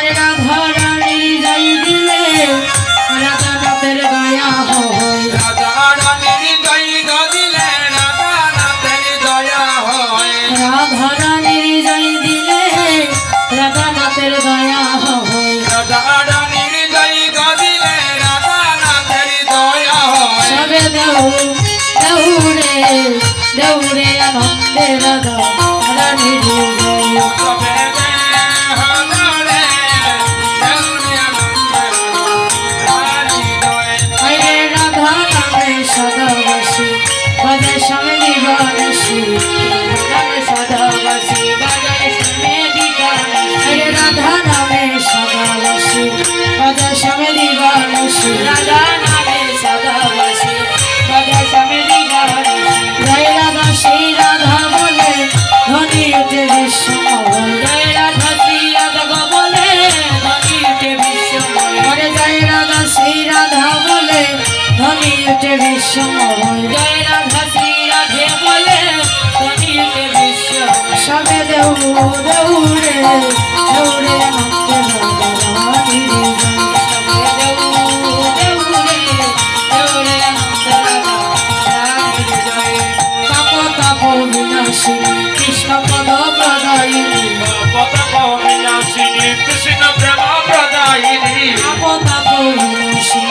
আমার রাধা রানীর জয় দিলে রাধা নাথের দয়া হয় রাধা রানীর জয় দিলে রাধা নাথের দয়া হয় রাধা রানীর জয় দিলে রাধা নাথের দয়া হয় রাধা রানীর জয় দিলে রাধা নাথের দয়া হয় সবে দৌড়ে দৌড়ে আনন্দে রাধা রানীর জয় সবে দৌড়ে দৌড়ে আনন্দে রানীর জয় হরে রাধা নামে সদাবাসী বাজার স্বামী দিবানসী নামে সদাবাসী বাজার স্বামী দিবানসী হরে রাধা নামে সদাবাসী বাজার স্বামী দিবানসী রাধা নামে সদাবাসী বাজার স্বামী দিবানসী জয় রাধা শ্রী রাধা বলে ধ্বনি উঠে বিশ্বময় জয় রাধা শ্রী রাধা বলে ধ্বনি উঠে বিশ্বময় হরে জয় রাধা শ্রী রাধা বলে ধ্বনি উঠে বিশ্বময় জয় রাধা শ্রী রাধে বলে ধ্বনি উঠে বিশ্বময় সবে দৌড়ে দৌড়ে আনন্দে রাধা রানীর জয় সবে দৌড়ে দৌড়ে আনন্দে রাধা রানীর জয় তাপ তাপ বিনাশী কৃষ্ণ পদ প্রদায়িনী পতাপ বিনাশিনী কৃষ্ণ প্রেম প্রদায়িনী তাপ বিনাশী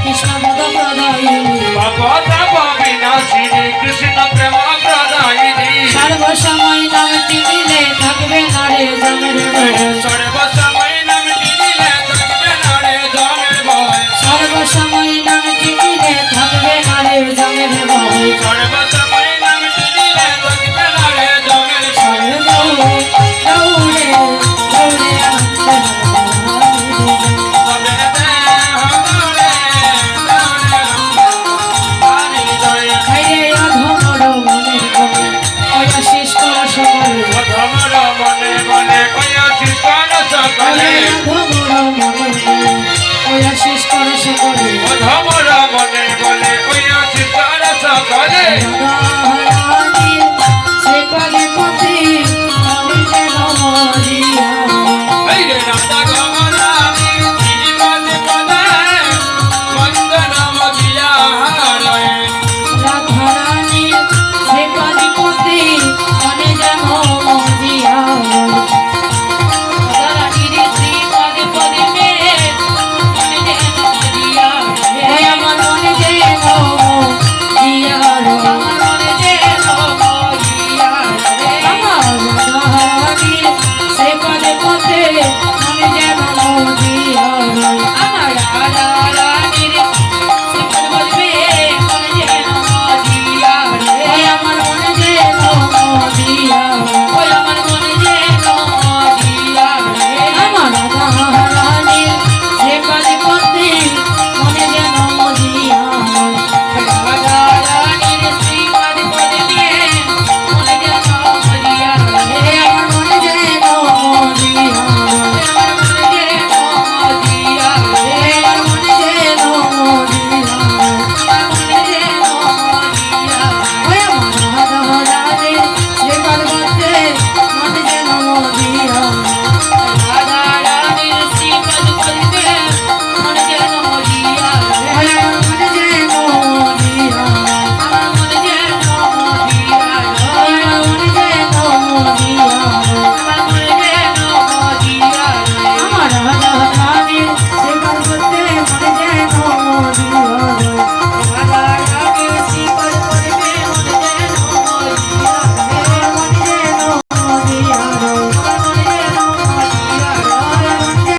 কৃষ্ণ পদ প্রদায়িনী পতাপ বিনাশিনী কৃষ্ণ প্রেম প্রদায়িনী সর্বসময় নামটি নিলে থাকবে না রে জমের ভয় সর্বসময় নামটি নিলে থাকবে না রে জমের ভয় সর্বসময় নামটি নিলে থাকবে না রে জমের ভয় সর্বসময় নামটি নিলে থাকবে না রে জমের ভয় দৌড়ে দৌড়ে আনন্দে সবে দৌড়ে রানীর জয় হরে অধমর মনের গলে অয়াশিস কর সকলে অধমর মনে মনে কয়াছিস কোন সকলে অধমর